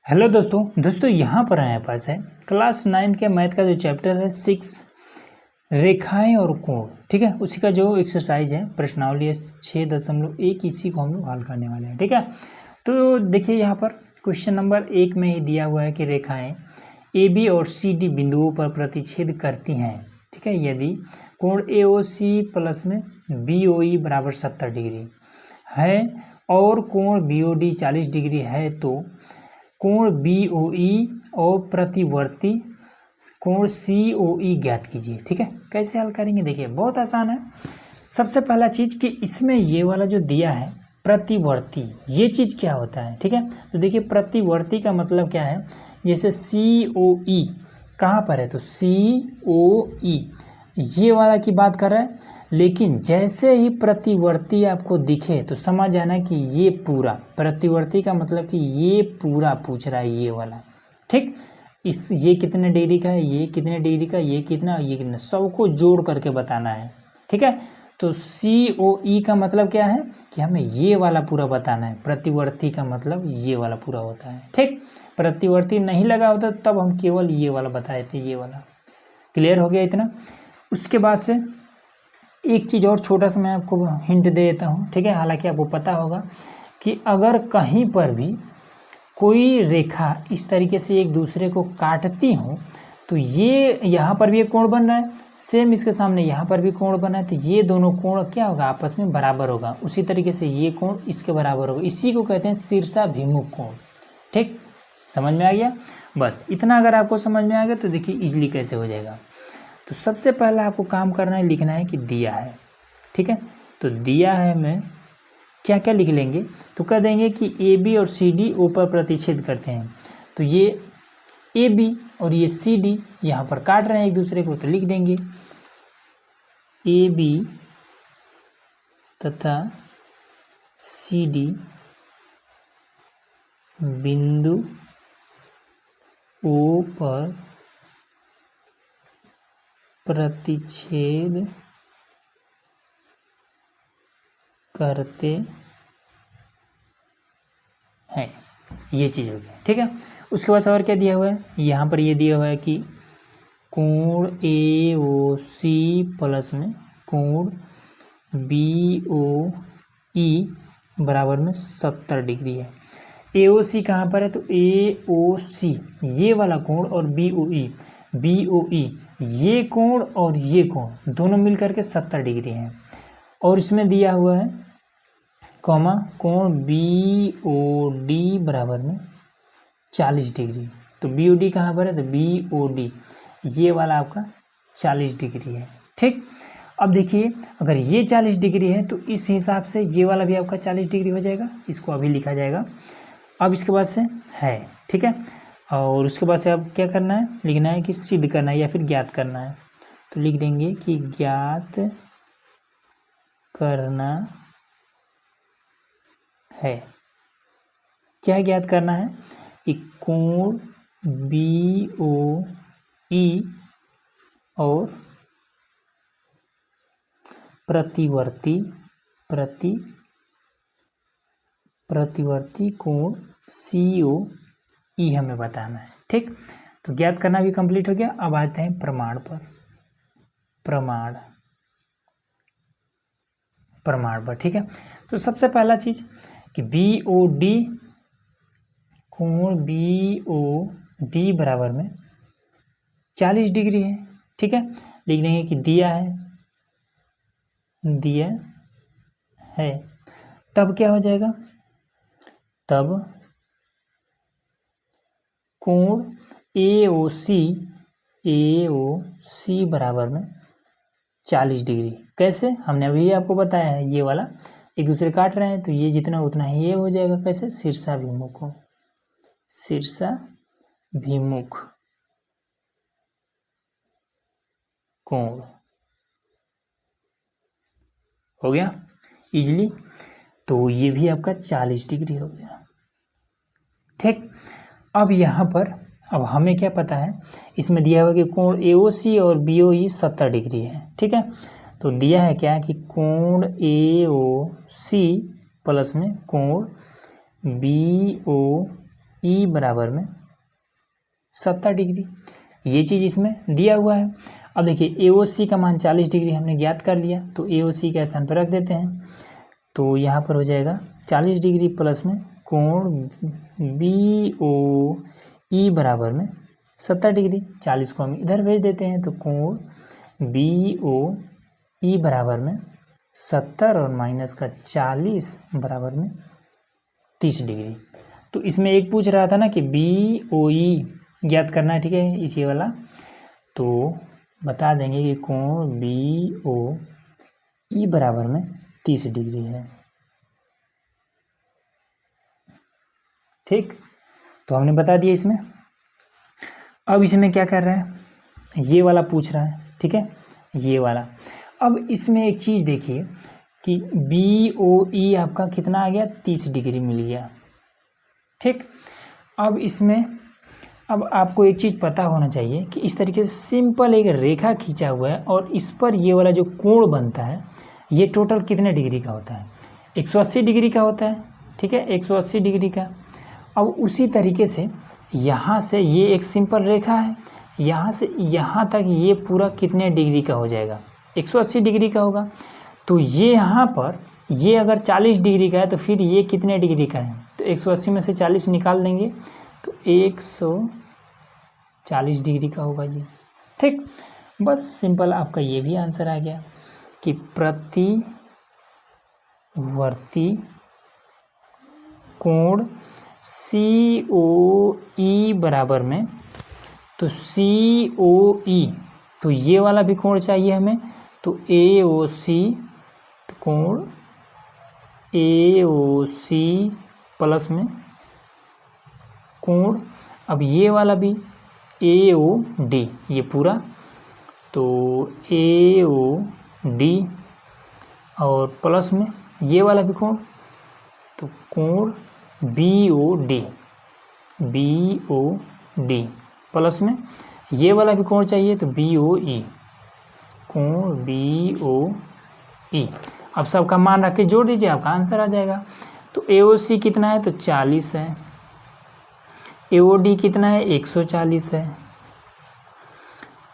Hello दोस्तों यहाँ पर हमारे पास है क्लास 9 के मैथ का जो चैप्टर है 6 रेखाएं और कोण। ठीक है, उसी का जो एक्सरसाइज है प्रश्नावली है 6.1 इसी को हम लोग हल करने वाले हैं। ठीक है, तो देखिए यहाँ पर क्वेश्चन नंबर 1 में ही दिया हुआ है कि रेखाएं ए बी और सी डी बिंदुओं पर प्रतिच्छेद करती हैं। ठीक है, यदि कोण ए ओ सी प्लस में बी ओ ई बराबर 70 डिग्री है और कोण बी ओ डी 40 डिग्री है तो कोण बी ओ ई और प्रतिवर्ती कोण सी ओ ई ज्ञात कीजिए। ठीक है, कैसे हल करेंगे देखिए बहुत आसान है। सबसे पहला चीज़ कि इसमें ये वाला जो दिया है प्रतिवर्ती, ये चीज़ क्या होता है। ठीक है, तो देखिए प्रतिवर्ती का मतलब क्या है, जैसे सी ओ ई कहाँ पर है तो सी ओ ई ये वाला की बात कर रहा है, लेकिन जैसे ही प्रतिवर्ती आपको दिखे तो समझ जाना कि ये पूरा प्रतिवर्ती का मतलब कि ये पूरा पूछ रहा है ये वाला। ठीक, इस ये कितने डिग्री का है, ये कितने डिग्री का, ये कितना, ये कितना, सबको जोड़ करके बताना है। ठीक है, तो सी ओ ई का मतलब क्या है कि हमें ये वाला पूरा बताना है। प्रतिवर्ती का मतलब ये वाला पूरा होता है। ठीक, प्रतिवर्ती नहीं लगा होता तब हम केवल ये वाला बताए थे, ये वाला। क्लियर हो गया इतना। उसके बाद से एक चीज़ और छोटा सा मैं आपको हिंट दे देता हूँ। ठीक है, हालांकि आपको पता होगा कि अगर कहीं पर भी कोई रेखा इस तरीके से एक दूसरे को काटती हो तो ये यहाँ पर भी एक कोण बन रहा है, सेम इसके सामने यहाँ पर भी कोण बना है, तो ये दोनों कोण क्या होगा आपस में बराबर होगा। उसी तरीके से ये कोण इसके बराबर होगा, इसी को कहते हैं शीर्षाभिमुख कोण। ठीक, समझ में आ गया। बस इतना अगर आपको समझ में आ गया तो देखिए इजली कैसे हो जाएगा। तो सबसे पहला आपको काम करना है, लिखना है कि दिया है। ठीक है, तो दिया है में क्या क्या लिख लेंगे तो कह देंगे कि ए बी और सी डी ऊपर प्रतिच्छेद करते हैं। तो ये ए बी और ये सी डी यहाँ पर काट रहे हैं एक दूसरे को, तो लिख देंगे ए बी तथा सी डी बिंदु ओ पर प्रतिच्छेद करते हैं, ये चीज़ हो गई। ठीक है, उसके बाद और क्या दिया हुआ है, यहाँ पर ये दिया हुआ है कि कोण ए ओ सी प्लस में कोण बी ओ ई बराबर में 70 डिग्री है। ए ओ सी कहाँ पर है तो ए ओ सी ये वाला कोण और बी ओ ई ये कोण और ये कोण दोनों मिलकर के 70 डिग्री हैं। और इसमें दिया हुआ है कॉमा कोण बी ओ डी बराबर में 40 डिग्री। तो बी ओ डी कहाँ पर है तो बी ओ डी ये वाला आपका 40 डिग्री है। ठीक, अब देखिए अगर ये 40 डिग्री है तो इस हिसाब से ये वाला भी आपका 40 डिग्री हो जाएगा, इसको अभी लिखा जाएगा। अब इसके बाद से है, ठीक है, और उसके बाद से अब क्या करना है, लिखना है कि सिद्ध करना है या फिर ज्ञात करना है। तो लिख देंगे कि ज्ञात करना है। क्या ज्ञात करना है कि कोण बी ओ ई और प्रतिवर्ती कोण सी ओ ई हमें बताना है। ठीक, तो ज्ञात करना भी कंप्लीट हो गया। अब आते हैं प्रमाण पर। प्रमाण पर ठीक है, तो सबसे पहला चीज कि बी ओ डी कोण बी ओ डी बराबर में 40 डिग्री है। ठीक है, लिख देंगे कि दिया है, तब क्या हो जाएगा, तब कोण ए ओ सी बराबर में 40 डिग्री। कैसे, हमने अभी आपको बताया है, ये वाला एक दूसरे काट रहे हैं तो ये जितना उतना ही ये हो जाएगा। कैसे, शीर्षाभिमुख कोण हो गया इजली। तो ये भी आपका 40 डिग्री हो गया। ठीक, अब यहाँ पर अब हमें क्या पता है, इसमें दिया हुआ कि कोण ए ओ सी और बी ओ ई 70 डिग्री है। ठीक है, तो दिया है क्या कि कोण ए ओ सी प्लस में कोण बी ओ ई बराबर में 70 डिग्री, ये चीज़ इसमें दिया हुआ है। अब देखिए AOC का मान 40 डिग्री हमने ज्ञात कर लिया, तो AOC के स्थान पर रख देते हैं। तो यहाँ पर हो जाएगा 40 डिग्री प्लस में कोण BOE बराबर में 70 डिग्री। 40 को हम इधर भेज देते हैं, तो कोण BOE बराबर में 70 और माइनस का 40 बराबर में 30 डिग्री। तो इसमें एक पूछ रहा था ना कि BOE ज्ञात करना है, ठीक है, इसी वाला। तो बता देंगे कि कोण BOE बराबर में 30 डिग्री है। ठीक, तो हमने बता दिया इसमें। अब इसमें क्या कर रहा है, ये वाला पूछ रहा है, ठीक है, ये वाला। अब इसमें एक चीज़ देखिए कि BOE आपका कितना आ गया, 30 डिग्री मिल गया। ठीक, अब इसमें अब आपको एक चीज़ पता होना चाहिए कि इस तरीके से सिंपल एक रेखा खींचा हुआ है और इस पर ये वाला जो कोण बनता है ये टोटल कितने डिग्री का होता है, 180 डिग्री का होता है। ठीक है, 180 डिग्री का। अब उसी तरीके से यहाँ से ये एक सिंपल रेखा है, यहाँ से यहाँ तक ये पूरा कितने डिग्री का हो जाएगा, 180 डिग्री का होगा। तो ये यहाँ पर ये अगर 40 डिग्री का है तो फिर ये कितने डिग्री का है, तो 180 में से 40 निकाल देंगे तो 140 डिग्री का होगा ये। ठीक, बस सिंपल आपका ये भी आंसर आ गया कि प्रतिवर्ती कोण COE बराबर में, तो COE तो ये वाला भी कोण चाहिए हमें, तो AOC, तो कोण AOC प्लस में कोण, अब ये वाला भी AOD, ये पूरा, तो AOD और प्लस में ये वाला भी कोण, तो कोण BOD प्लस में ये वाला भी कोण चाहिए, तो BOE, कोण BOE। अब सबका मान रख के जोड़ दीजिए, आपका आंसर आ जाएगा। तो AOC कितना है, तो 40 है, AOD कितना है, 140 है,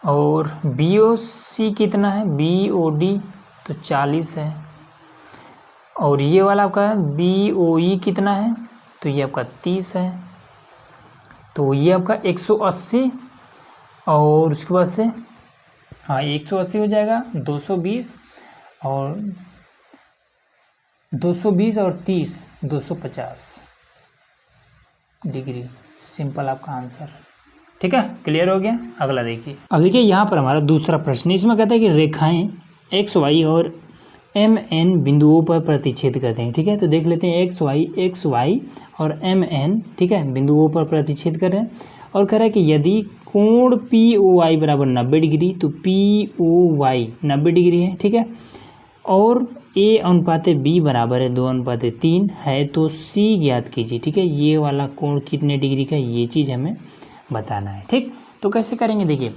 और BOC कितना है, BOD तो 40 है, और ये वाला आपका BOE कितना है, तो ये आपका 30 है। तो ये आपका 180 और उसके बाद से हाँ 180 हो जाएगा, 220 और 30 250 डिग्री, सिंपल आपका आंसर। ठीक है, क्लियर हो गया। अगला देखिए। अब देखिए यहाँ पर हमारा दूसरा प्रश्न, इसमें कहता है कि रेखाएं XY और MN बिंदुओं पर प्रतिच्छेद करते हैं। ठीक है, तो देख लेते हैं XY और MN, ठीक है, बिंदुओं पर प्रतिच्छेद कर रहे हैं और कह रहा है कि यदि कोण POI बराबर 90 डिग्री, तो POY 90 डिग्री है। ठीक है, और A/B बराबर है 2/3 है, तो C ज्ञात कीजिए। ठीक है, ये वाला कोण कितने डिग्री का, ये चीज़ हमें बताना है। ठीक, तो कैसे करेंगे, देखिए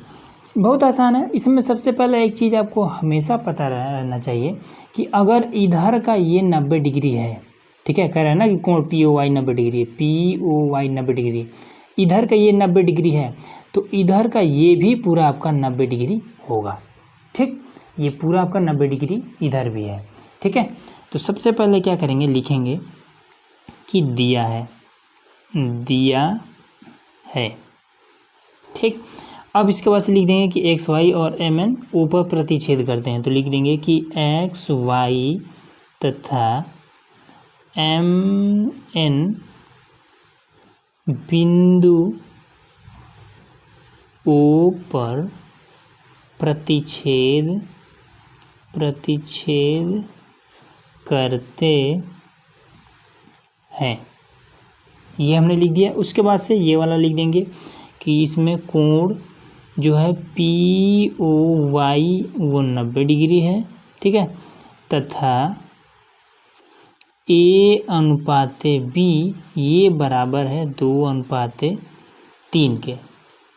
बहुत आसान है। इसमें सबसे पहले एक चीज़ आपको हमेशा पता रहना चाहिए कि अगर इधर का ये 90 डिग्री है, ठीक है, कह रहा है ना कि कोण POY 90 डिग्री है, POY 90 डिग्री, इधर का ये 90 डिग्री है, तो इधर का ये भी पूरा आपका 90 डिग्री होगा। ठीक, ये पूरा आपका 90 डिग्री इधर भी है। ठीक है, तो सबसे पहले क्या करेंगे, लिखेंगे कि दिया है। ठीक, अब इसके बाद से लिख देंगे कि XY और MN ऊपर प्रतिच्छेद करते हैं, तो लिख देंगे कि XY तथा MN बिंदु O पर प्रतिच्छेद करते हैं, ये हमने लिख दिया। उसके बाद से ये वाला लिख देंगे कि इसमें कोण जो है POY वो 90 डिग्री है। ठीक है, तथा A/B ये बराबर है 2/3 के।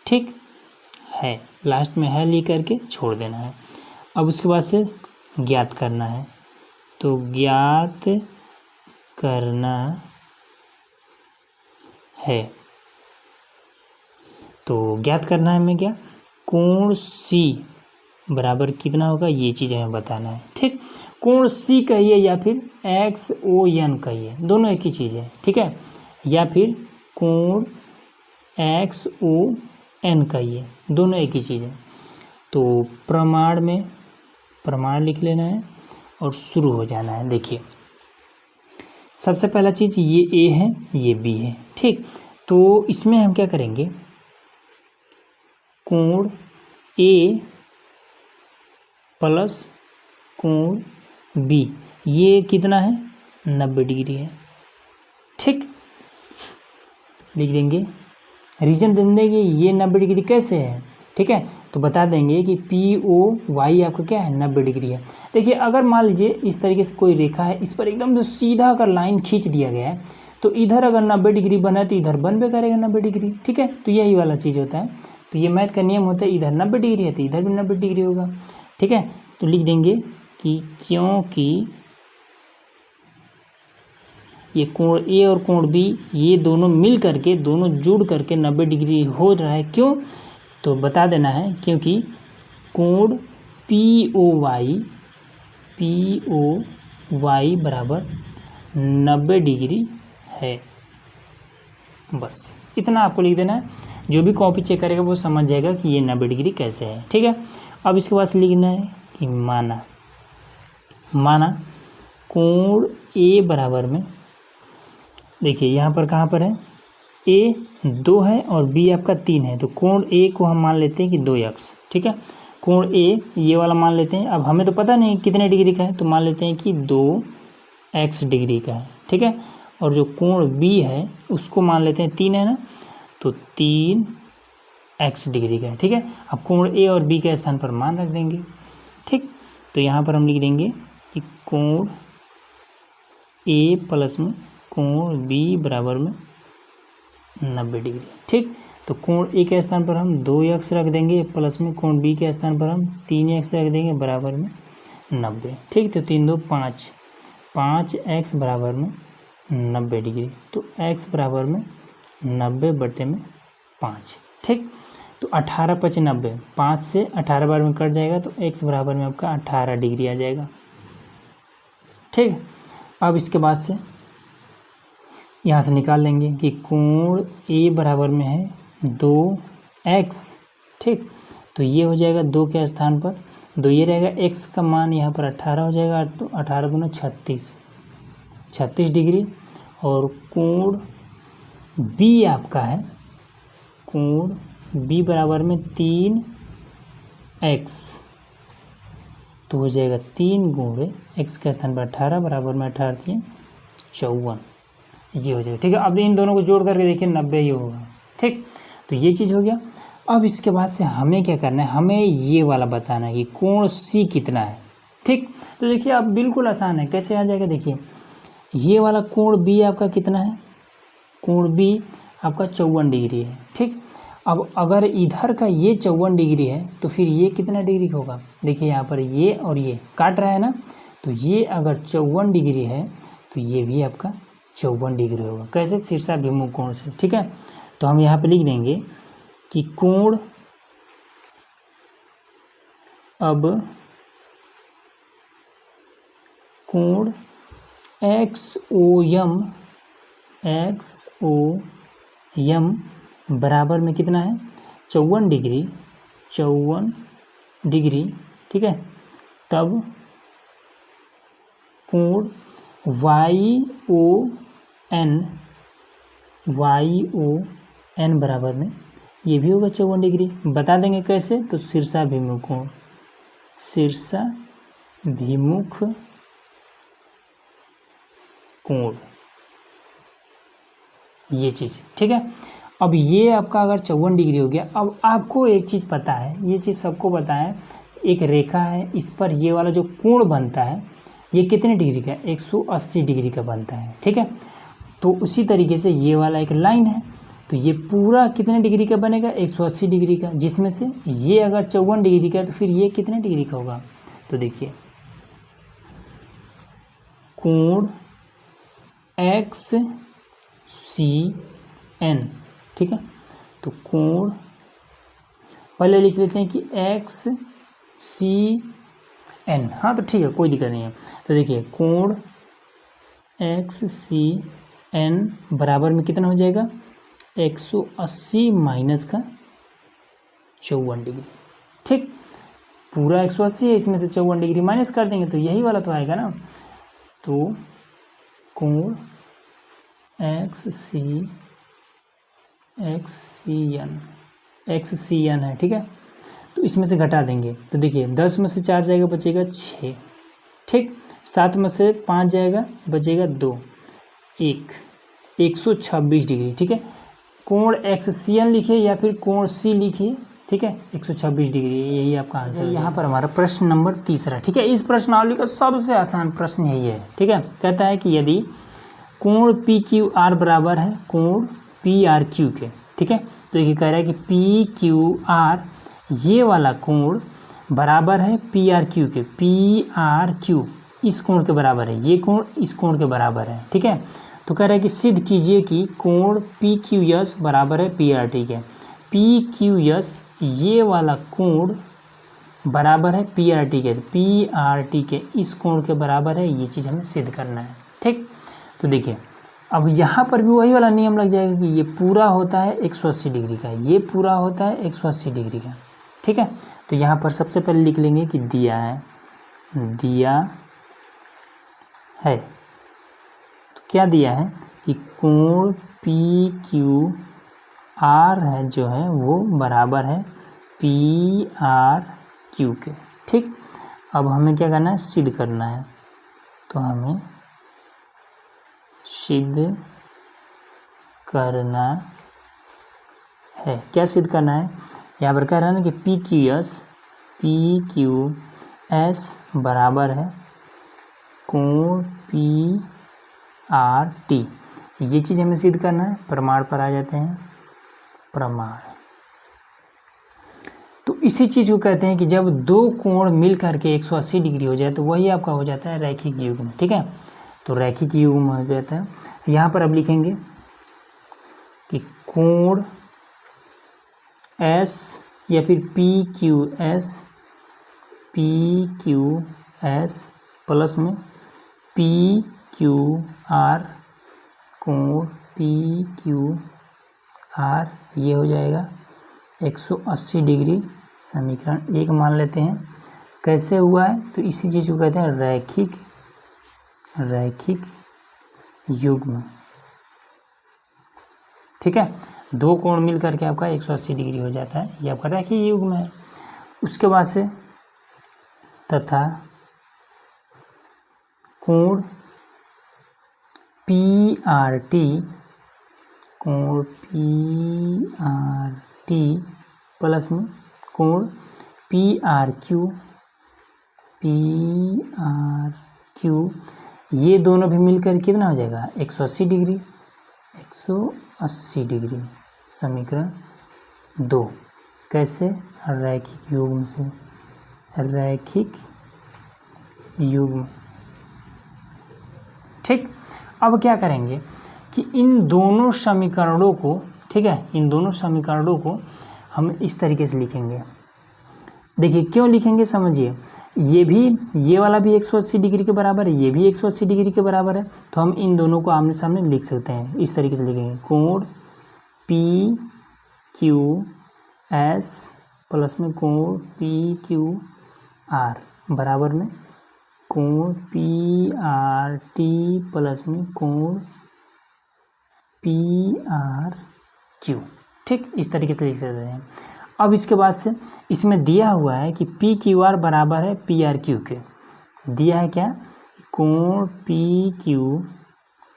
ठीक है, लास्ट में है लिख करके छोड़ देना है। अब उसके बाद से ज्ञात करना है, तो ज्ञात करना है तो ज्ञात करना है हमें क्या, कोण सी बराबर कितना होगा, ये चीज़ हमें बताना है। ठीक, कोण सी कहिए या फिर XON कहिए, दोनों एक ही चीज़ है। ठीक है, या फिर कोण XON कहिए, दोनों एक ही चीज़ है। तो प्रमाण लिख लेना है और शुरू हो जाना है। देखिए सबसे पहला चीज़ ये A है, ये B है। ठीक, तो इसमें हम क्या करेंगे, कोण A प्लस कोण B, ये कितना है, 90 डिग्री है। ठीक, लिख देंगे, रीजन दे देंगे ये 90 डिग्री कैसे है। ठीक है, तो बता देंगे कि POY आपका क्या है, 90 डिग्री है। देखिए अगर मान लीजिए इस तरीके से कोई रेखा है, इस पर एकदम से सीधा अगर लाइन खींच दिया गया है, तो इधर अगर 90 डिग्री बना है तो इधर बनबे करेगा 90 डिग्री। ठीक है, तो यही वाला चीज़ होता है। तो ये मैथ का नियम होता है, इधर 90 डिग्री है तो इधर भी 90 डिग्री होगा। ठीक है, तो लिख देंगे कि क्योंकि ये कोण A और कोण B ये दोनों मिल करके, दोनों जुड़ करके 90 डिग्री हो रहा है। क्यों, तो बता देना है क्योंकि कोण POY बराबर 90 डिग्री है। बस इतना आपको लिख देना है, जो भी कॉपी चेक करेगा वो समझ जाएगा कि ये 90 डिग्री कैसे है। ठीक है, अब इसके बाद लिखना है कि माना कोण A बराबर में, देखिए यहाँ पर कहाँ पर है, A 2 है और B आपका 3 है, तो कोण A को हम मान लेते हैं कि 2x। ठीक है, कोण A ये वाला मान लेते हैं। अब हमें तो पता नहीं कितने डिग्री का है, तो मान लेते हैं कि 2x डिग्री का है। ठीक है, और जो कोण B है उसको मान लेते हैं 3 है ना, तो 3x डिग्री का है। ठीक है, अब कोण A और B के स्थान पर मान रख देंगे। ठीक, तो यहाँ पर हम लिख देंगे कि कोण A प्लस में कोण B बराबर में 90 डिग्री। ठीक, तो कोण A के स्थान पर हम 2x रख देंगे, प्लस में कोण B के स्थान पर हम 3x रख देंगे बराबर में 90। ठीक, तो 3 2 5, 5x बराबर में 90 डिग्री, तो x बराबर में 90/5। ठीक, तो 18 5 90, 5 से 18 बार में कट जाएगा तो x बराबर में आपका 18 डिग्री आ जाएगा। ठीक, अब इसके बाद से यहाँ से निकाल लेंगे कि कोण A बराबर में है 2x। ठीक, तो ये हो जाएगा 2 के स्थान पर 2 ये रहेगा, x का मान यहाँ पर 18 हो जाएगा, तो 18 गुना 36 डिग्री। और कोण B आपका है, कोण B बराबर में 3x, तो हो जाएगा 3 गुणे x के स्थान पर 18 बराबर में 18 3 54, ये हो जाएगा। ठीक है, अब इन दोनों को जोड़ करके देखिए 90 ही होगा। ठीक, तो ये चीज़ हो गया। अब इसके बाद से हमें क्या करना है, हमें ये वाला बताना है कि कोण C कितना है। ठीक, तो देखिए अब बिल्कुल आसान है, कैसे आ जाएगा, देखिए ये वाला कोण B आपका कितना है, कोण B आपका 54 डिग्री है। ठीक, अब अगर इधर का ये 54 डिग्री है तो फिर ये कितना डिग्री होगा, देखिए यहाँ पर ये और ये काट रहा है ना, तो ये अगर 54 डिग्री है तो ये भी आपका 54 डिग्री होगा। कैसे, शीर्षाभिमुख कोण से। ठीक है, तो हम यहाँ पे लिख देंगे कि कोण XOM बराबर में कितना है, 54 डिग्री। ठीक है, तब कोण YON बराबर में ये भी होगा 54 डिग्री। बता देंगे कैसे, तो शीर्षाभिमुख कोण, ये चीज़। ठीक है, अब ये आपका अगर 54 डिग्री हो गया, अब आपको एक चीज़ पता है, ये चीज़ सबको पता है, एक रेखा है, इस पर ये वाला जो कोण बनता है ये कितने डिग्री का, 180 डिग्री का बनता है। ठीक है, तो उसी तरीके से ये वाला एक लाइन है, तो ये पूरा कितने डिग्री का बनेगा, 180 डिग्री का, जिसमें से ये अगर 54 डिग्री का है तो फिर ये कितने डिग्री का होगा, तो देखिए कोण XCN। ठीक है, तो कोण पहले लिख लेते हैं कि एक्स सी एन, हाँ तो ठीक है, कोई दिक्कत नहीं है। तो देखिए कोण एक्स सी एन बराबर में कितना हो जाएगा, 180 माइनस का 54 डिग्री। ठीक, पूरा 180 है, इसमें से 54 डिग्री माइनस कर देंगे तो यही वाला तो आएगा ना। तो कोण एक्स सी एन है, ठीक है। तो इसमें से घटा देंगे तो देखिए 10 में से 4 जाएगा, बचेगा 6। ठीक, 7 में से 5 जाएगा, बचेगा 2, 126 डिग्री। ठीक है, कोण एक्स सी एन लिखिए या फिर कोण सी लिखिए, ठीक है, 126 डिग्री, यही आपका आंसर है। यहाँ पर हमारा प्रश्न नंबर 3, ठीक है। इस प्रश्नावली का सबसे आसान प्रश्न यही है, ठीक है। कहता है कि यदि कोण पी क्यू आर बराबर है कोण पी आर क्यू के, ठीक है। तो ये कह रहा है कि पी क्यू आर ये वाला कोण बराबर है पी आर क्यू के, पी आर क्यू इस कोण के बराबर है, ये कोण इस कोण के बराबर है, ठीक है। तो कह रहा है कि सिद्ध कीजिए कि कोण पी क्यू एस बराबर है पी आर टी के। पी क्यू एस ये वाला कोण बराबर है पी आर टी के, पी आर टी के इस कोण के बराबर है, ये चीज़ हमें सिद्ध करना है। ठीक, तो देखिए अब यहाँ पर भी वही वाला नियम लग जाएगा कि ये पूरा होता है 180 डिग्री का, ये पूरा होता है 180 डिग्री का, ठीक है। तो यहाँ पर सबसे पहले लिख लेंगे कि दिया है। तो क्या दिया है कि कोण पी क्यू आर है जो है वो बराबर है पी आर क्यू के। ठीक, अब हमें क्या करना है, सिद्ध करना है। तो हमें सिद्ध करना है, क्या सिद्ध करना है, यहाँ पर कह रहा है ना कि पी क्यू एस बराबर है कोण पी आर टी, ये चीज़ हमें सिद्ध करना है। प्रमाण पर आ जाते हैं, प्रमाण। तो इसी चीज़ को कहते हैं कि जब दो कोण मिल करके 180 डिग्री हो जाए तो वही आपका हो जाता है रैखिक युग्म, ठीक है। तो रैखिक युग्म हो जाता है। यहाँ पर अब लिखेंगे कि कोण एस या फिर पी क्यू एस प्लस में पी क्यू आर, कोण पी क्यू आर ये हो जाएगा 180 डिग्री। समीकरण 1 मान लेते हैं। कैसे हुआ है, तो इसी चीज़ को कहते हैं रैखिक युग्म, ठीक है। दो कोण मिल करके आपका 180 डिग्री हो जाता है, ये आपका रैखिक युग्म है। उसके बाद से तथा कोण पी आर टी प्लस में कोण पी आर क्यू ये दोनों भी मिलकर कितना हो जाएगा 180 डिग्री। समीकरण 2 कैसे, रैखिक युग्म से, रैखिक युग्म। ठीक, अब क्या करेंगे कि इन दोनों समीकरणों को, ठीक है, इन दोनों समीकरणों को हम इस तरीके से लिखेंगे। देखिए क्यों लिखेंगे, समझिए। ये वाला भी 180 डिग्री के बराबर है, ये भी 180 डिग्री के बराबर है। तो हम इन दोनों को आमने सामने लिख सकते हैं, इस तरीके से लिखेंगे। कोण पी क्यू एस प्लस में कोण पी क्यू आर बराबर में कोण पी आर टी प्लस में कोण पी आर क्यू। ठीक, इस तरीके से लिख सकते हैं। अब इसके बाद से इसमें दिया हुआ है कि पी क्यू आर बराबर है पी आर क्यू के। दिया है क्या, कोण पी क्यू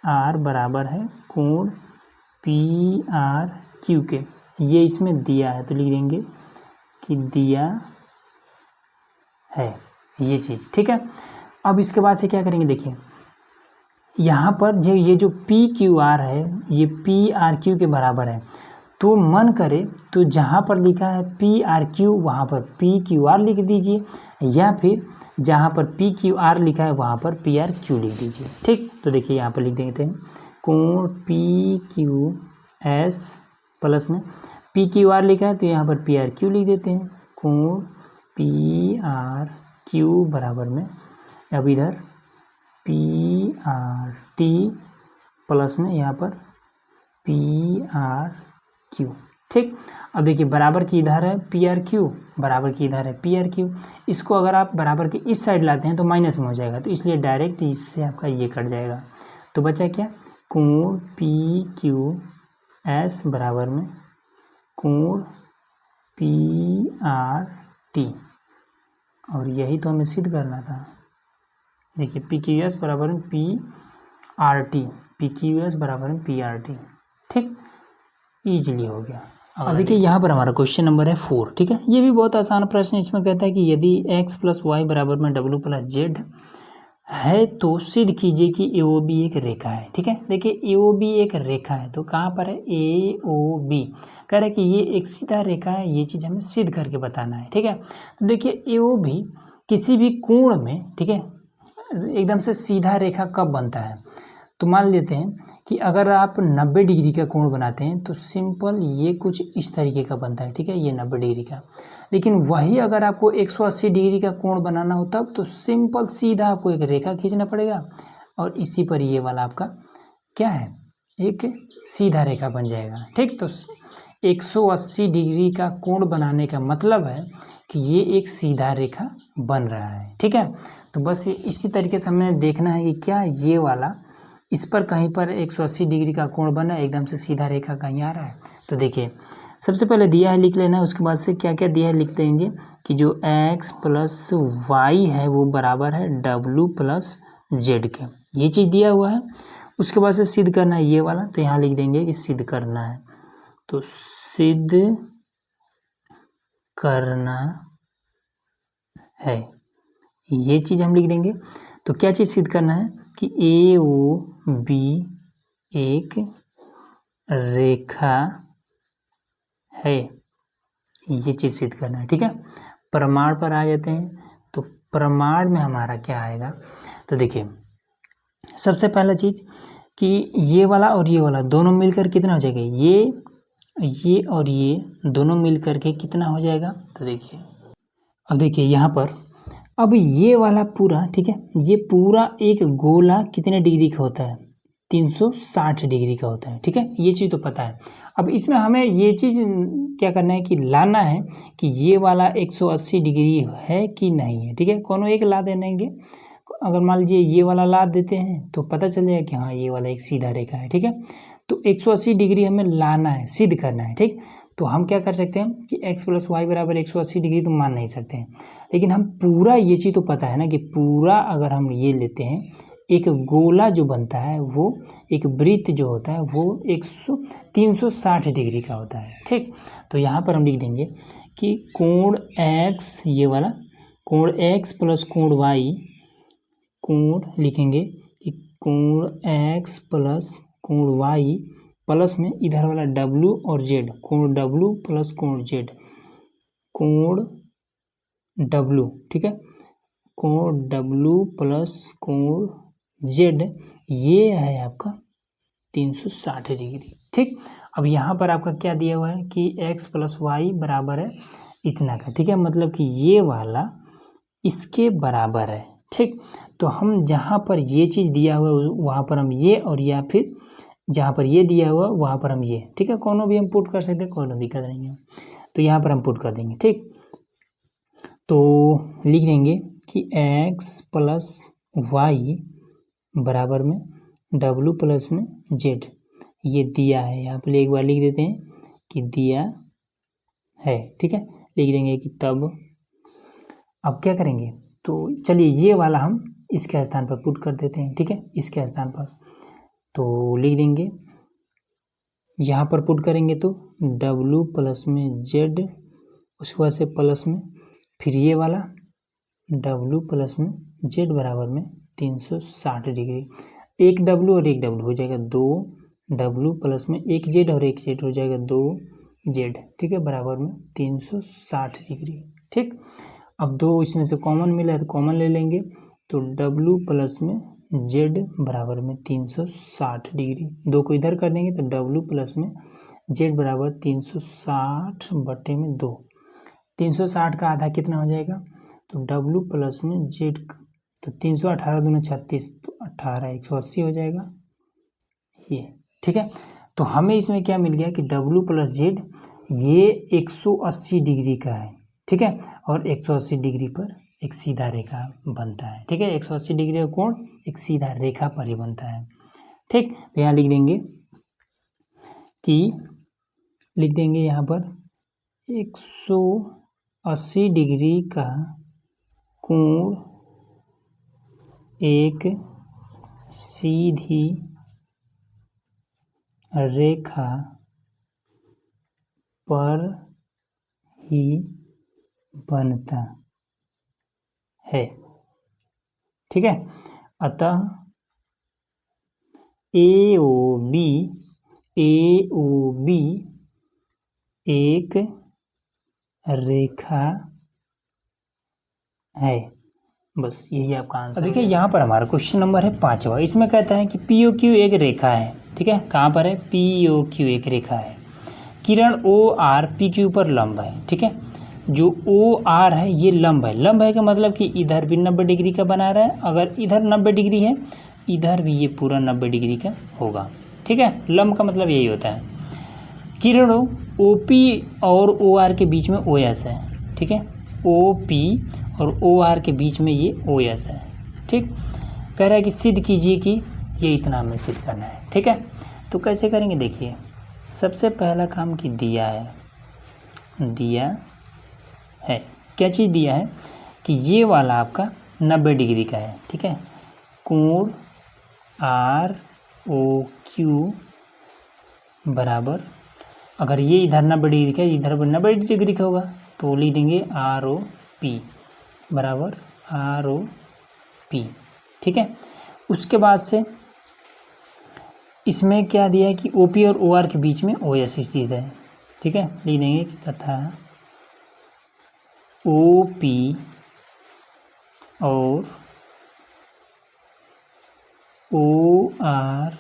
आर बराबर है कोण पी आर क्यू के, ये इसमें दिया है। तो लिख देंगे कि दिया है ये चीज़, ठीक है। अब इसके बाद से क्या करेंगे, देखिए यहाँ पर जो ये जो पी क्यू आर है ये पी आर क्यू के बराबर है। तो मन करे तो जहाँ पर लिखा है पी आर क्यू वहाँ पर पी क्यू आर लिख दीजिए, या फिर जहाँ पर पी क्यू आर लिखा है वहाँ पर पी आर क्यू लिख दीजिए। ठीक, तो देखिए यहाँ पर लिख देते हैं कोण पी क्यू एस प्लस में पी क्यू आर लिखा है तो यहाँ पर पी आर क्यू लिख देते हैं। कोण पी आर क्यू बराबर में, अब इधर पी आर टी प्लस में यहाँ पर पी आर क्यू। ठीक, अब देखिए बराबर की इधर है पी आर क्यू, बराबर की इधर है पी आर क्यू। इसको अगर आप बराबर के इस साइड लाते हैं तो माइनस में हो जाएगा, तो इसलिए डायरेक्ट इससे आपका ये कट जाएगा। तो बचा क्या, कोण पी क्यू एस बराबर में कोण पी आर टी, और यही तो हमें सिद्ध करना था। देखिए पी क्यू एस बराबर में P R T, P Q S बराबर में पी आर टी। ठीक, ईजिली हो गया। अब देखिए यहाँ पर हमारा क्वेश्चन नंबर है 4। ठीक है, ये भी बहुत आसान प्रश्न है। इसमें कहता है कि यदि x प्लस वाई बराबर में w प्लस जेड है तो सिद्ध कीजिए कि ए ओ बी एक रेखा है। ठीक है, देखिए ए ओ बी एक रेखा है, तो कहाँ पर है ए ओ बी, कह रहा है कि ये एक सीधा रेखा है, ये चीज़ हमें सिद्ध करके बताना है। ठीक है, तो देखिए ए ओ बी किसी भी कोण में, ठीक है, एकदम से सीधा रेखा कब बनता है, तो मान लेते हैं कि अगर आप 90 डिग्री का कोण बनाते हैं तो सिंपल ये कुछ इस तरीके का बनता है। ठीक है, ये 90 डिग्री का, लेकिन वही अगर आपको 180 डिग्री का कोण बनाना हो तब तो सिंपल सीधा आपको एक रेखा खींचना पड़ेगा और इसी पर ये वाला आपका क्या है, एक सीधा रेखा बन जाएगा। ठीक, तो 180 डिग्री का कोण बनाने का मतलब है कि ये एक सीधा रेखा बन रहा है। ठीक है, तो बस इसी तरीके से हमें देखना है कि क्या ये वाला इस पर कहीं पर 180 डिग्री का कोण बना, एकदम से सीधा रेखा कहीं आ रहा है। तो देखिए सबसे पहले दिया है लिख लेना है, उसके बाद से क्या क्या दिया है लिख लेंगे कि जो x प्लस वाई है वो बराबर है w प्लस जेड के, ये चीज़ दिया हुआ है। उसके बाद से सिद्ध करना है ये वाला, तो यहाँ लिख देंगे कि सिद्ध करना है, तो सिद्ध करना है, ये चीज़ हम लिख देंगे। तो क्या चीज़ सिद्ध करना है कि ए ओ बी एक रेखा है, ये चीज़ सिद्ध करना है। ठीक है, प्रमाण पर आ जाते हैं, तो प्रमाण में हमारा क्या आएगा, तो देखिए सबसे पहला चीज़ कि ये वाला और ये वाला दोनों मिलकर कितना हो जाएगा, ये और ये दोनों मिलकर के कितना हो जाएगा। तो देखिए अब देखिए यहाँ पर अब ये वाला पूरा, ठीक है, ये पूरा एक गोला कितने डिग्री का होता है, 360 डिग्री का होता है। ठीक है, ये चीज़ तो पता है। अब इसमें हमें ये चीज़ क्या करना है कि लाना है कि ये वाला 180 डिग्री है कि नहीं है। ठीक है, कोनो एक ला देंगे, अगर मान लीजिए ये वाला ला देते हैं तो पता चल जाएगा कि हाँ ये वाला एक सीधा रेखा है। ठीक है, तो 180 डिग्री हमें लाना है, सिद्ध करना है। ठीक, तो हम क्या कर सकते हैं कि x प्लस वाई बराबर 180 डिग्री तो मान नहीं सकते हैं, लेकिन हम पूरा ये चीज़ तो पता है ना कि पूरा अगर हम ये लेते हैं, एक गोला जो बनता है वो एक वृत्त जो होता है वो 360 डिग्री का होता है। ठीक, तो यहाँ पर हम लिख देंगे कि कोण x, ये वाला कोण x प्लस कोण y, कोण लिखेंगे कि कोण x प्लस कोण y प्लस में इधर वाला w और z, कोण w प्लस कोण z, कोण w, ठीक है, कोण w प्लस कोण z, ये है आपका 360 डिग्री। ठीक, अब यहाँ पर आपका क्या दिया हुआ है कि x प्लस वाई बराबर है इतना का। ठीक है, मतलब कि ये वाला इसके बराबर है। ठीक, तो हम जहाँ पर ये चीज़ दिया हुआ है वहाँ पर हम ये, और या फिर जहाँ पर ये दिया हुआ वहाँ पर हम ये, ठीक है, कोनो भी हम पुट कर सकते हैं, कोनो दिक्कत नहीं है। तो यहाँ पर हम पुट कर देंगे। ठीक, तो लिख देंगे कि x प्लस वाई बराबर में w प्लस में z, ये दिया है। यहाँ पर एक बार लिख देते हैं कि दिया है। ठीक है, लिख देंगे कि तब अब क्या करेंगे, तो चलिए ये वाला हम इसके स्थान पर पुट कर देते हैं। ठीक है, इसके स्थान पर तो लिख देंगे, यहाँ पर पुट करेंगे तो w प्लस में z, उसके बाद से प्लस में फिर ये वाला w प्लस में z बराबर में 360 डिग्री, एक w और एक w हो जाएगा 2w प्लस में एक z और एक z हो जाएगा 2z। ठीक है, बराबर में 360 डिग्री। ठीक, अब दो इसमें से कॉमन मिला है तो कॉमन ले लेंगे, तो w प्लस में z बराबर में 360 डिग्री, दो को इधर कर देंगे तो w प्लस में जेड बराबर 360/2। 360 का आधा कितना हो जाएगा, तो डब्लू प्लस में जेड, तो 318 दूना 36, तो 18 180 हो जाएगा ये। ठीक है, तो हमें इसमें क्या मिल गया कि डब्लू प्लस जेड ये 180 डिग्री का है। ठीक है, और 180 डिग्री पर एक सीधा रेखा बनता है। ठीक है, 180 डिग्री का कोण एक सीधा रेखा पर ही बनता है। ठीक, तो यहाँ लिख देंगे कि यहाँ पर 180 डिग्री का कोण एक सीधी रेखा पर ही बनता है। ठीक है, अतः AOB एक रेखा है। बस यही आपका आंसर। देखिए यहाँ पर हमारा क्वेश्चन नंबर है 5वां। इसमें कहता है कि POQ एक रेखा है। ठीक है, कहाँ पर है, POQ एक रेखा है। किरण OR PQ पर लंब है। ठीक है, जो OR है ये लंब है। लंब है का मतलब कि इधर भी 90 डिग्री का बना रहा है, अगर इधर 90 डिग्री है इधर भी ये पूरा 90 डिग्री का होगा। ठीक है, लंब का मतलब यही होता है। किरणों OP और OR के बीच में OS है। ठीक है, OP और OR के बीच में ये OS है। ठीक, कह रहा है कि सिद्ध कीजिए कि ये इतना हमें सिद्ध करना है। ठीक है, तो कैसे करेंगे, देखिए सबसे पहला काम कि दिया है क्या चीज़ दिया है कि ये वाला आपका 90 डिग्री का है। ठीक है, कोण ROQ बराबर, अगर ये इधर 90 डिग्री का इधर 90 डिग्री का होगा तो लिख देंगे ROP बराबर ROP। ठीक है, उसके बाद से इसमें क्या दिया है कि OP और OR के बीच में OS स्थित है। ठीक है, लिख देंगे कि तथा OP और OR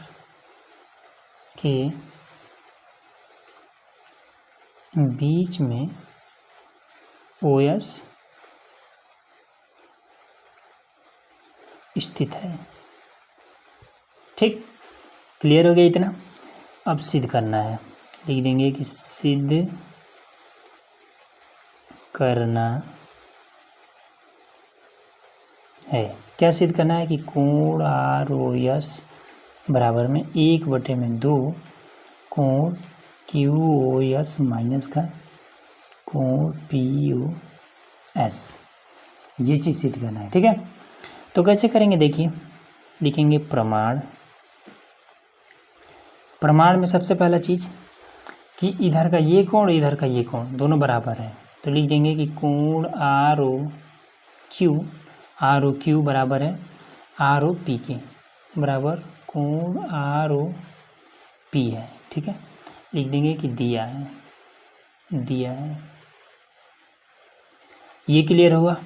के बीच में OS स्थित है। ठीक, क्लियर हो गया इतना। अब सिद्ध करना है, लिख देंगे कि सिद्ध करना है। क्या सिद्ध करना है कि कोण ROS बराबर में 1/2 कोण QOS माइनस का कोण POS, ये चीज़ सिद्ध करना है। ठीक है, तो कैसे करेंगे, देखिए लिखेंगे प्रमाण में सबसे पहला चीज़ कि इधर का ये कोण इधर का ये कोण दोनों बराबर है, तो लिख देंगे कि कोण ROQ बराबर है ROP के बराबर कोण ROP है। ठीक है, लिख देंगे कि दिया है ये क्लियर होगा।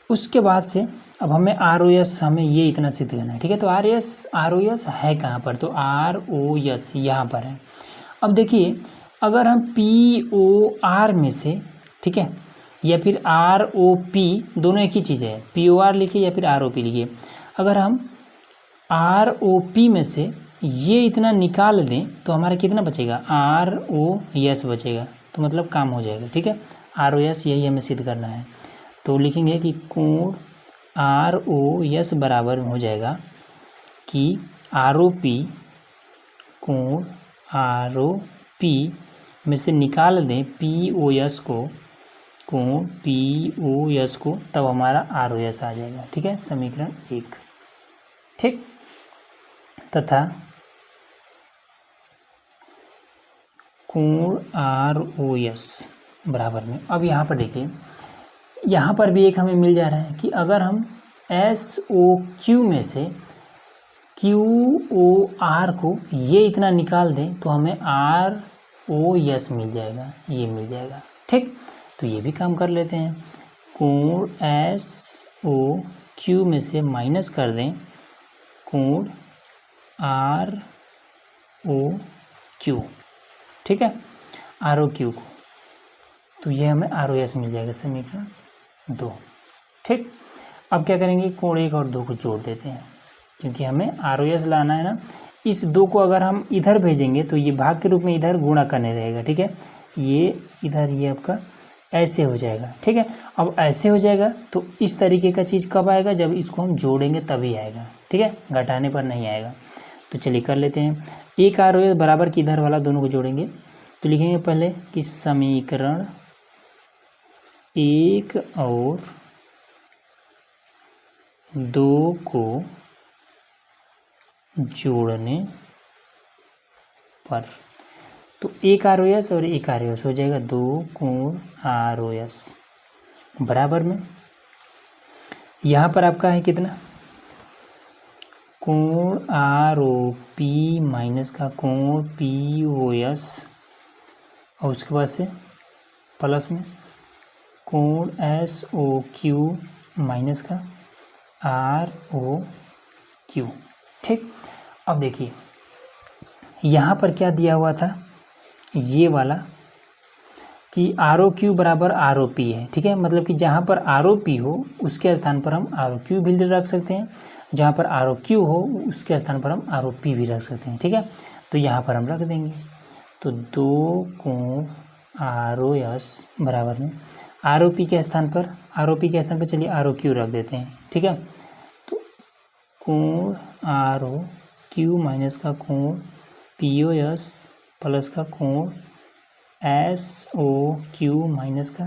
उसके बाद से अब हमें ROS हमें ये इतना सिद्ध करना है। ठीक है, तो ROS है कहाँ पर, तो ROS यहाँ पर है। अब देखिए अगर हम POR में से, ठीक है, या फिर ROP, दोनों एक ही चीज़ है, POR लिखिए या फिर ROP लिखिए, अगर हम ROP में से ये इतना निकाल दें तो हमारा कितना बचेगा, ROS बचेगा, तो मतलब काम हो जाएगा। ठीक है, ROS यही हमें सिद्ध करना है, तो लिखेंगे कि कोण ROS बराबर हो जाएगा कि ROP कोण ROP में से निकाल दें POS को, कोण POS को, तब हमारा ROS आ जाएगा। ठीक है, समीकरण 1। ठीक, तथा कोण ROS बराबर में, अब यहाँ पर देखिए यहाँ पर भी एक हमें मिल जा रहा है कि अगर हम SOQ में से QOR को ये इतना निकाल दें तो हमें ROS मिल जाएगा, ये मिल जाएगा। ठीक, तो ये भी काम कर लेते हैं। कोण SOQ में से माइनस कर दें कोण ROQ, ठीक है, आर ओ क्यू को, तो ये हमें आर ओ एस मिल जाएगा समीकरण 2। ठीक, अब क्या करेंगे, कोण 1 और 2 को जोड़ देते हैं, क्योंकि हमें आर ओ एस लाना है ना। इस 2 को अगर हम इधर भेजेंगे तो ये भाग के रूप में इधर गुणा करने रहेगा। ठीक है, ये इधर ये आपका ऐसे हो जाएगा। ठीक है, अब ऐसे हो जाएगा तो इस तरीके का चीज़ कब आएगा, जब इसको हम जोड़ेंगे तभी आएगा। ठीक है, घटाने पर नहीं आएगा। तो चलिए कर लेते हैं। एक आर ओ एस बराबर कि इधर वाला दोनों को जोड़ेंगे, तो लिखेंगे पहले कि समीकरण 1 और 2 को जोड़ने पर, तो एक आर ओ एस और एक आर ओ एस हो जाएगा 2 कोण आर ओ एस बराबर में, यहाँ पर आपका है कितना, कोण आर ओ पी माइनस का कोण पी ओ एस, और उसके बाद से प्लस में कोण एस ओ क्यू माइनस का आर ओ क्यू। ठीक, अब देखिए यहाँ पर क्या दिया हुआ था, ये वाला कि आर ओ क्यू बराबर आर ओ पी है। ठीक है, मतलब कि जहाँ पर आर ओ पी हो उसके स्थान पर हम आर ओ क्यू भी रख सकते हैं, जहाँ पर आर ओ क्यू हो उसके स्थान पर हम आर ओ पी भी रख सकते हैं। ठीक है, तो यहाँ पर हम रख देंगे, तो 2 कोण आर ओ एस बराबर में आर ओ पी के स्थान पर चलिए आर ओ क्यू रख देते हैं। ठीक है, तो कोण आर ओ क्यू माइनस का कोण पी ओ एस प्लस का कोण एस ओ क्यू माइनस का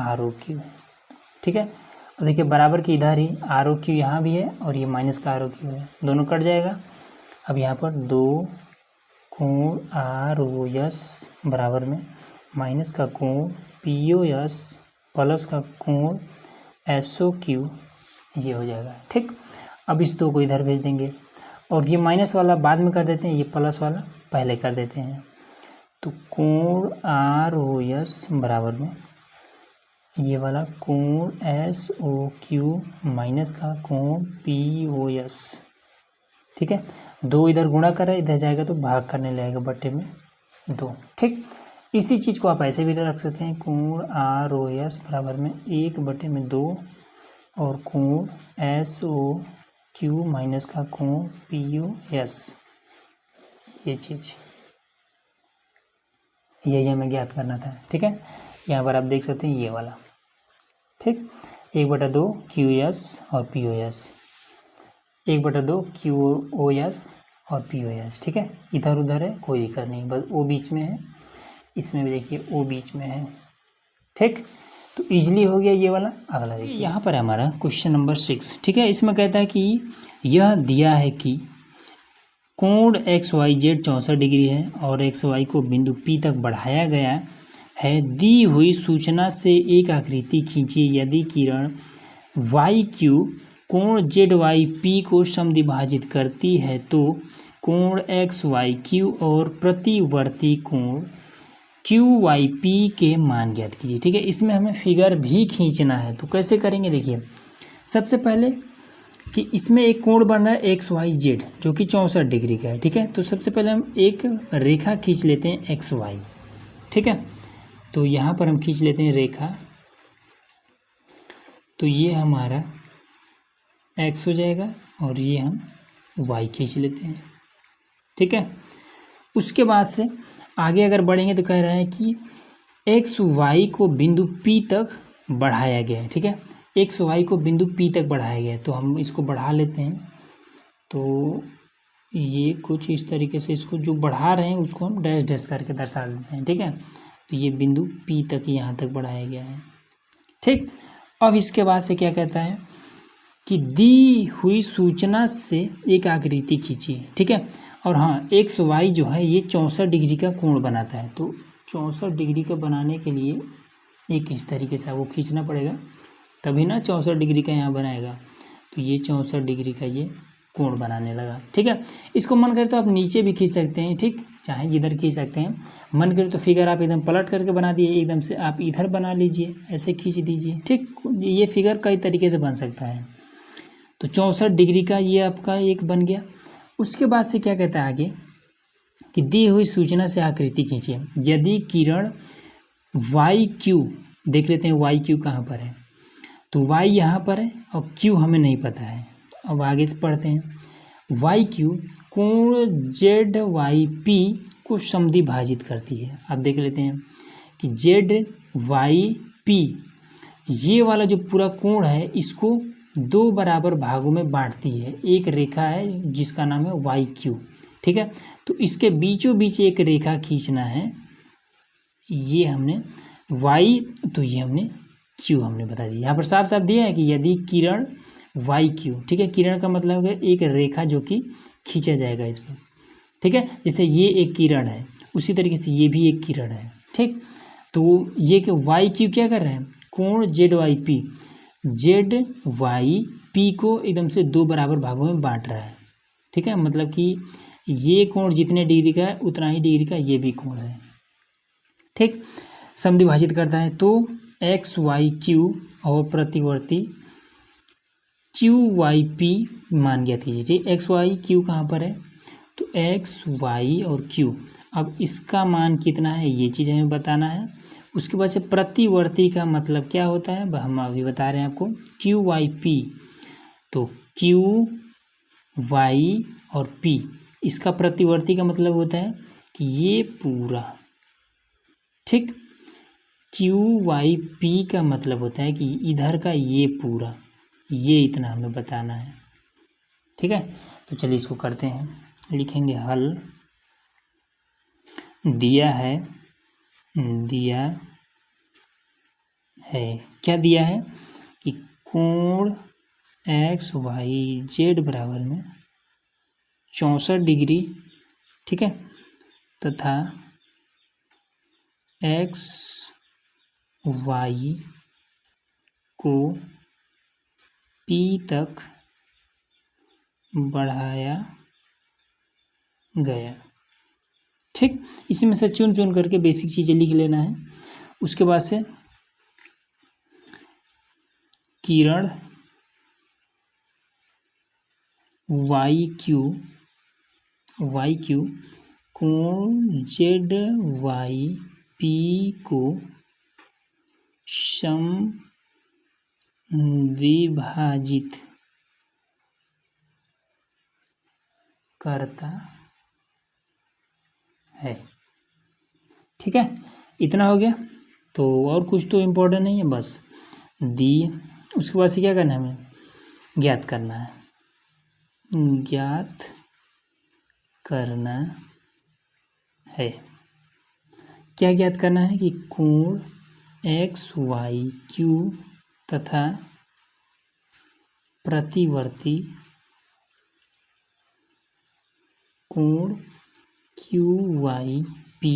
आर ओ क्यू। ठीक है, और देखिए बराबर की इधर ही आर ओ क्यू यहाँ भी है और ये माइनस का आर ओ क्यू है, दोनों कट जाएगा। अब यहाँ पर 2 कोण आर ओ एस बराबर में माइनस का कोण पी ओ एस प्लस का कोण एस ओ क्यू, ये हो जाएगा। ठीक, अब इस 2 को इधर भेज देंगे, और ये माइनस वाला बाद में कर देते हैं, ये प्लस वाला पहले कर देते हैं। तो कोण आर ओ एस बराबर में ये वाला कोण एस ओ क्यू माइनस का कोण पी ओ एस। ठीक है, 2 इधर गुणा कर रहे, इधर जाएगा तो भाग करने लगेगा बट्टे में 2। ठीक, इसी चीज़ को आप ऐसे भी रख सकते हैं, कोण आर ओ एस बराबर में 1/2 और कोण एस ओ क्यू माइनस का कोण पी ओ एस, ये चीज़ यही हमें ज्ञात करना था। ठीक है, यहाँ पर आप देख सकते हैं ये वाला। ठीक, 1/2 क्यू एस और P O S, 1/2 Q O S और पी ओ एस। ठीक है, इधर उधर है कोई दिक्कत नहीं, बस ओ बीच में है, इसमें भी देखिए ओ बीच में है। ठीक, तो इजली हो गया ये वाला। अगला देखिए, यहाँ पर है हमारा क्वेश्चन नंबर 6। ठीक है, इसमें कहता है कि यह दिया है कि कोण एक्स वाई जेड 64 डिग्री है और एक्स वाई को बिंदु पी तक बढ़ाया गया है। दी हुई सूचना से एक आकृति खींचिए। यदि किरण वाई क्यू कोण जेड वाई पी को समद्विभाजित करती है तो कोण एक्स वाई क्यू और प्रतिवर्ती कोण क्यू वाई पी के मान ज्ञात कीजिए। ठीक है, इसमें हमें फिगर भी खींचना है, तो कैसे करेंगे देखिए, सबसे पहले कि इसमें एक कोण बन रहा है एक्स वाई जेड जो कि 64 डिग्री का है। ठीक है, तो सबसे पहले हम एक रेखा खींच लेते हैं एक्स वाई। ठीक है, तो यहाँ पर हम खींच लेते हैं रेखा, तो ये हमारा एक्स हो जाएगा और ये हम वाई खींच लेते हैं। ठीक है, उसके बाद से आगे अगर बढ़ेंगे तो कह रहा है कि एक्स वाई को बिंदु पी तक बढ़ाया गया है। ठीक है, एक्स वाई को बिंदु पी तक बढ़ाया गया है, तो हम इसको बढ़ा लेते हैं। तो ये कुछ इस तरीके से, इसको जो बढ़ा रहे हैं उसको हम डैश डैश करके दर्शा देते हैं। ठीक है, तो ये बिंदु पी तक यहाँ तक बढ़ाया गया है। ठीक, अब इसके बाद से क्या कहता है कि दी हुई सूचना से एक आकृति खींचिए। ठीक है, और हाँ, एक्स वाई जो है ये 64 डिग्री का कोण बनाता है, तो 64 डिग्री का बनाने के लिए एक इस तरीके से वो खींचना पड़ेगा, तभी ना 64 डिग्री का यहाँ बनाएगा। तो ये 64 डिग्री का ये कोण बनाने लगा। ठीक है, इसको मन करे तो आप नीचे भी खींच सकते हैं। ठीक, चाहे जिधर खींच सकते हैं, मन करे तो फिगर आप एकदम पलट करके बना दिए, एकदम से आप इधर बना लीजिए, ऐसे खींच दीजिए। ठीक, ये फिगर कई तरीके से बन सकता है। तो 64 डिग्री का ये आपका एक बन गया। उसके बाद से क्या कहता है आगे कि दी हुई सूचना से आकृति खींचिए। यदि किरण वाई क्यू, देख लेते हैं वाई क्यू कहाँ पर है, तो वाई यहाँ पर है और क्यू हमें नहीं पता है। अब आगे से पढ़ते हैं। वाई क्यू कोण जेड वाई पी को समद्विभाजित करती है। अब देख लेते हैं कि जेड वाई पी ये वाला जो पूरा कोण है इसको दो बराबर भागों में बांटती है। एक रेखा है जिसका नाम है वाई क्यू, ठीक है। तो इसके बीचों बीच एक रेखा खींचना है, ये हमने वाई, तो ये हमने क्यू हमने बता दिया। यहाँ पर साफ साफ दिया है कि यदि किरण वाई क्यू, ठीक है, किरण का मतलब है एक रेखा जो कि खींचा जाएगा इस पर, ठीक है। जैसे ये एक किरण है, उसी तरीके से ये भी एक किरण है, ठीक। तो ये कि वाई क्यू क्या कर रहे हैं, कोण Z Y P, Z Y P को एकदम से दो बराबर भागों में बांट रहा है, ठीक है। मतलब कि ये कोण जितने डिग्री का है उतना ही डिग्री का ये भी कोण है, ठीक। समद्विभाजित करता है तो एक्स वाई क्यू और प्रतिवर्ती क्यू वाई पी मान ज्ञात कीजिए, ठीक। एक्स वाई क्यू कहाँ पर है, तो एक्स वाई और क्यू, अब इसका मान कितना है ये चीज़ हमें बताना है। उसके बाद से प्रतिवर्ती का मतलब क्या होता है हम अभी बता रहे हैं आपको। क्यू वाई पी, तो क्यू वाई और पी, इसका प्रतिवर्ती का मतलब होता है कि ये पूरा, ठीक। क्यू वाई पी का मतलब होता है कि इधर का ये पूरा, ये इतना हमें बताना है, ठीक है। तो चलिए इसको करते हैं, लिखेंगे हल। दिया है क्या दिया है कि कोण एक्स वाई जेड बराबर में 64 डिग्री, ठीक है, तथा एक्स वाई को पी तक बढ़ाया गया, ठीक। इसी में से चुन चुन करके बेसिक चीज़ें लिख लेना है। उसके बाद से किरण वाई क्यू कोण जेड वाई पी को समविभाजित करता है, ठीक है। इतना हो गया, तो और कुछ तो इम्पोर्टेंट नहीं है, बस दी। उसके बाद से क्या करना है, हमें ज्ञात करना है, ज्ञात करना है। क्या ज्ञात करना है कि कोण एक्स वाई क्यू तथा प्रतिवर्ती कोण क्यू वाई पी,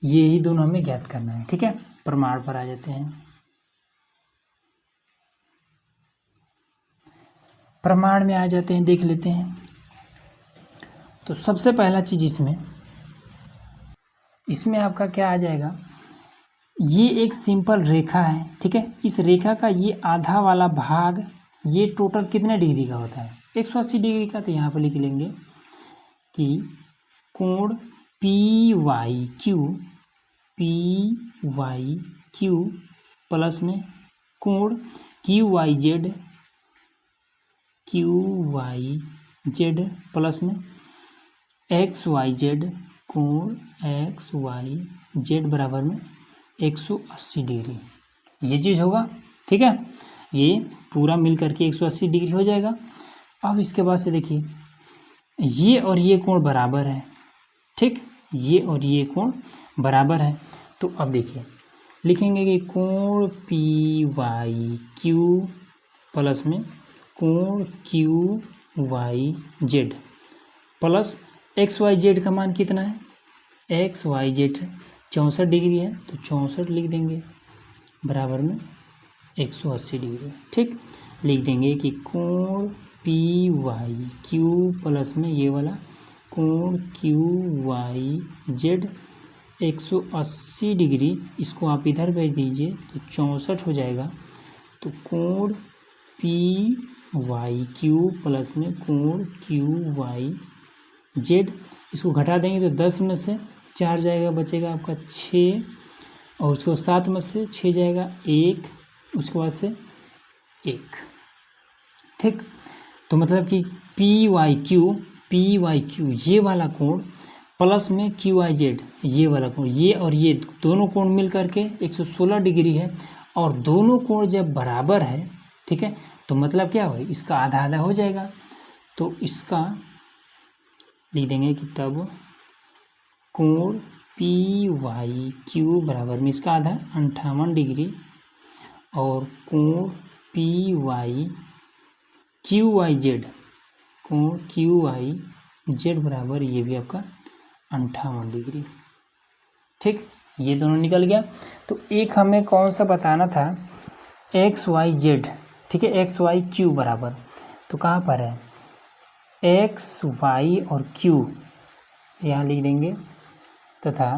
ये ही दोनों हमें ज्ञात करना है, ठीक है। प्रमाण पर आ जाते हैं। प्रमाण में आ जाते हैं, देख लेते हैं। तो सबसे पहला चीज इसमें आपका क्या आ जाएगा, ये एक सिंपल रेखा है, ठीक है। इस रेखा का ये आधा वाला भाग ये टोटल कितने डिग्री का होता है, 180 डिग्री का। तो यहाँ पर लिख लेंगे कि कोण पी वाई क्यू प्लस में कोण क्यू वाई जेड प्लस में एक्स वाई जेड, कोण एक्स वाई जेड बराबर में 180 डिग्री, ये चीज़ होगा, ठीक है। ये पूरा मिल करके 180 डिग्री हो जाएगा। अब इसके बाद से देखिए ये और ये कोण बराबर है, ठीक, ये और ये कोण बराबर है। तो अब देखिए लिखेंगे कि कोण पी वाई क्यू प्लस में कोण Q Y Z plus X Y Z का मान कितना है, एक्स वाई जेड 64 डिग्री है, तो 64 लिख देंगे बराबर में 180 डिग्री, ठीक। लिख देंगे कि कोण पी वाई क्यू प्लस में ये वाला कोण क्यू वाई जेड 180 डिग्री, इसको आप इधर भेज दीजिए तो 64 हो जाएगा। तो कोण पी वाई क्यू प्लस में कोण क्यू वाई जेड, इसको घटा देंगे तो 10 में से 4 जाएगा, बचेगा आपका 6, और उसको 7 में से 6 जाएगा 1, उसके बाद से 1। ठीक, तो मतलब कि पी वाई क्यू ये वाला कोण प्लस में क्यू आई जेड ये वाला कोण, ये और ये दोनों कोण मिल करके 116 डिग्री है, और दोनों कोण जब बराबर है, ठीक है, तो मतलब क्या हो, इसका आधा आधा हो जाएगा। तो इसका लिख देंगे कि तब कोण पी वाई क्यू बराबर में इसका आधा 58 डिग्री, और कोण P Y Q Y Z, कोण क्यू वाई जेड बराबर ये भी आपका 58 डिग्री। ठीक, ये दोनों निकल गया। तो एक हमें कौन सा बताना था, एक्स वाई जेड, ठीक है, एक्स वाई क्यू बराबर, तो कहाँ पर है, एक्स वाई और क्यू यहाँ लिख देंगे, तथा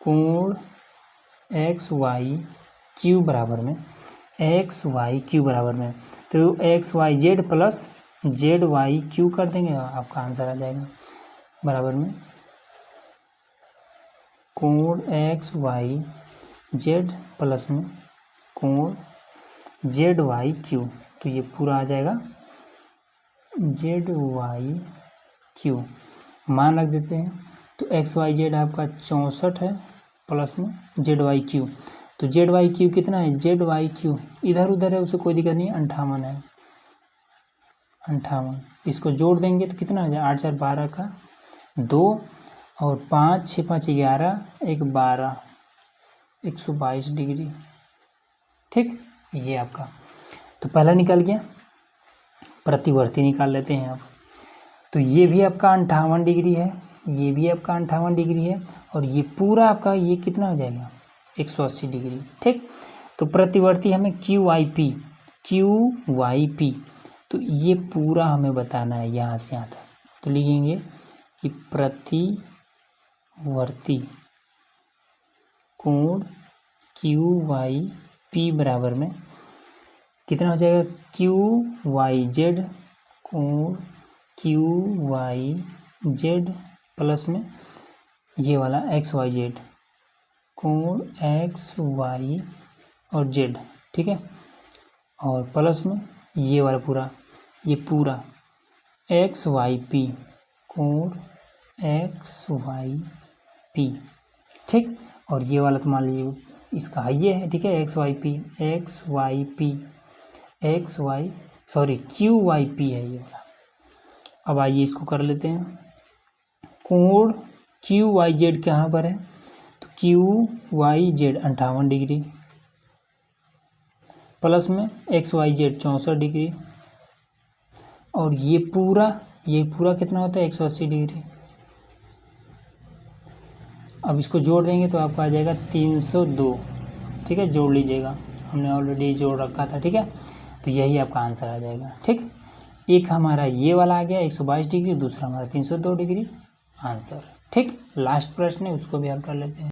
कोण एक्स वाई क्यू बराबर में, एक्स वाई क्यू बराबर में, तो X Y Z plus Z Y Q कर देंगे, आपका आंसर आ जाएगा बराबर में कोण एक्स वाई जेड प्लस में कोण जेड वाई क्यू, तो ये पूरा आ जाएगा जेड वाई क्यू, मान रख देते हैं। तो एक्स वाई जेड आपका 64 है, प्लस में जेड वाई क्यू, तो जेड वाई क्यू कितना है, जेड वाई क्यू इधर उधर है उसे कोई दिक्कत नहीं, 58 है, 58, इसको जोड़ देंगे तो कितना आ जाए, 8 4 12 का 2, और 5 6 5 11, 1 12, 122 डिग्री। ठीक, ये आपका तो पहला निकल गया। प्रतिवर्ती निकाल लेते हैं अब। तो ये भी आपका 58 डिग्री है, ये भी आपका 58 डिग्री है, और ये पूरा आपका ये कितना हो जाएगा, 180 डिग्री। ठीक, तो प्रतिवर्ती हमें क्यू वाई पी, तो ये पूरा हमें बताना है यहाँ से यहाँ तक। तो लिखेंगे कि प्रतिवर्ती कोण क्यू वाई पी बराबर में कितना हो जाएगा, क्यू वाई जेड, कोण क्यू वाई जेड प्लस में ये वाला एक्स वाई जेड, कोण एक्स वाई और जेड, ठीक है, और प्लस में ये वाला पूरा, ये पूरा एक्स वाई पी, कोण एक्स वाई पी। ठीक, और ये वाला तो मान लीजिए इसका ये है, ठीक है, x y p q y p है ये वाला। अब आइए इसको कर लेते हैं। कोण क्यू वाई जेड कहाँ पर है, तो q Y z 58 degree, plus में एक्स वाई जेड 64 डिग्री, और ये पूरा कितना होता है, 180 डिग्री। अब इसको जोड़ देंगे तो आपका आ जाएगा 302। ठीक है, जोड़ लीजिएगा, हमने ऑलरेडी जोड़ रखा था। ठीक है, तो यही आपका आंसर आ जाएगा। ठीक, एक हमारा ये वाला आ गया 122 डिग्री, दूसरा हमारा 302 डिग्री आंसर। ठीक, लास्ट प्रश्न है उसको भी हल कर लेते हैं।